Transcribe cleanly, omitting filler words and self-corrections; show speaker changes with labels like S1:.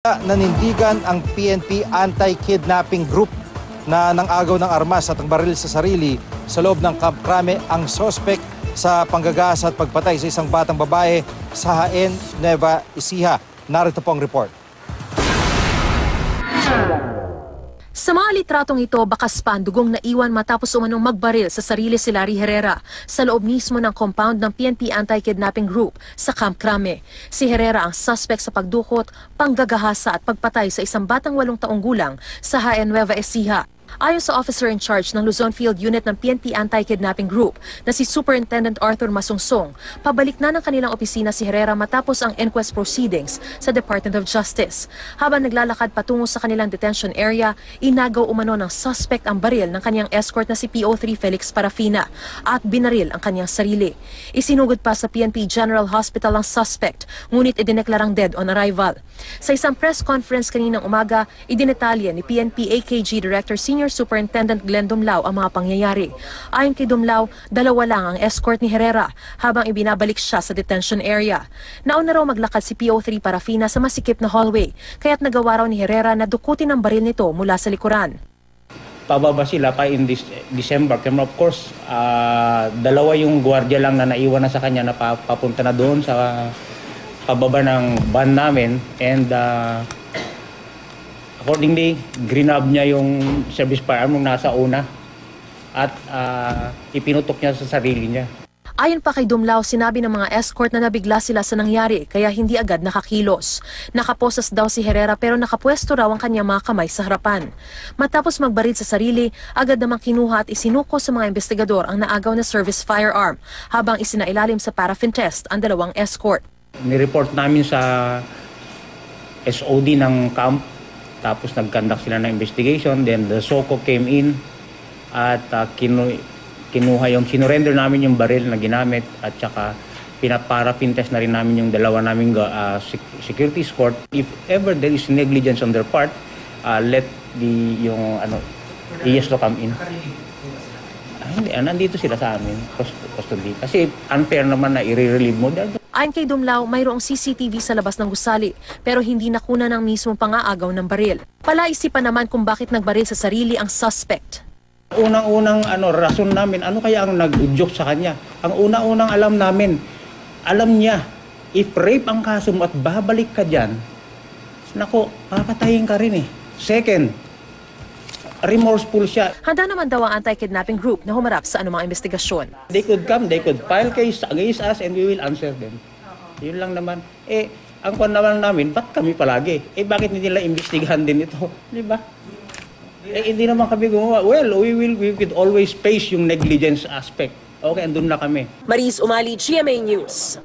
S1: Nanindigan ang PNP anti-kidnapping group na nang-agaw ng armas at ang baril sa sarili sa loob ng Camp Crame ang sospek sa panggagahas at pagpatay sa isang batang babae sa Jaén, Nueva Ecija. Narito po ang report.
S2: Sa mga litratong ito, bakas pa ang dugong naiwan matapos umanong magbaril sa sarili si Larry Herrera sa loob mismo ng compound ng PNP Anti-Kidnapping Group sa Camp Crame. Si Herrera ang suspect sa pagdukot, panggagahasa at pagpatay sa isang batang 8 taong gulang sa Jaén, Nueva Ecija. Ayon sa officer in charge ng Luzon Field Unit ng PNP Anti-Kidnapping Group na si Superintendent Arthur Masungsong, pabalik na ng kanilang opisina si Herrera matapos ang inquest proceedings sa Department of Justice. Habang naglalakad patungo sa kanilang detention area, inagaw umano ng suspect ang baril ng kanyang escort na si PO3 Felix Parafina at binaril ang kanyang sarili. Isinugod pa sa PNP General Hospital ang suspect, ngunit idineklarang dead on arrival. Sa isang press conference kaninang umaga, idinetalye ni PNP AKG Director Senior Superintendent Glenn Dumlao ang mga pangyayari. Ayon kay Dumlao, 2 lang ang escort ni Herrera habang ibinabalik siya sa detention area. Nauna raw maglakad si PO3 Parafina sa masikip na hallway, kaya't nagawa raw ni Herrera na dukutin ang baril nito mula sa likuran.
S3: Pababa sila pa in December. Pero of course, 2 yung gwardiya lang na naiwan na sa kanya na papunta na doon sa pababa ng van namin. And accordingly, grinab niya yung service firearm nung nasa una at ipinutok niya sa sarili niya.
S2: Ayon pa kay Dumlao, sinabi ng mga escort na nabigla sila sa nangyari kaya hindi agad nakakilos. Nakaposas daw si Herrera pero nakapwesto raw ang kanyang mga kamay sa harapan. Matapos magbaril sa sarili, agad namang kinuha at isinuko sa mga investigador ang naagaw na service firearm habang isinailalim sa paraffin test ang 2 escort.
S3: Nireport namin sa SOD ng camp. Tapos nag-conduct sila ng investigation, then the SOCO came in at kinuha yung sinurrender namin yung baril na ginamit at saka pinaparaffin test na rin namin yung 2 naming security escort. If ever there is negligence on their part, let yung ESLO come in. Hindi, nandito sila sa amin, custody. Kasi unfair naman na i-relieve mo.
S2: Ayon kay Dumlao, mayroong CCTV sa labas ng gusali pero hindi nakuna ng mismong pangaagaw ng baril. Palaisipan naman kung bakit nagbaril sa sarili ang suspect.
S3: Unang-unang rason namin, ano kaya ang nag-udyok sa kanya? Ang unang-unang alam namin, alam niya, if rape ang kaso mo at babalik ka dyan, nako, papatayin ka rin eh. Second, remorseful siya.
S2: Handa naman daw ang anti-kidnapping group na humarap sa anumang investigasyon.
S3: They could come, they could file case against us and we will answer them. Yun lang naman. Ang kwan naman namin, ba't kami palagi? Bakit hindi nila imbestigahan din ito? Di ba? Hindi naman kami gumawa. Well, we could always face yung negligence aspect. Okay, andun na kami.
S2: Maris Umali, GMA News.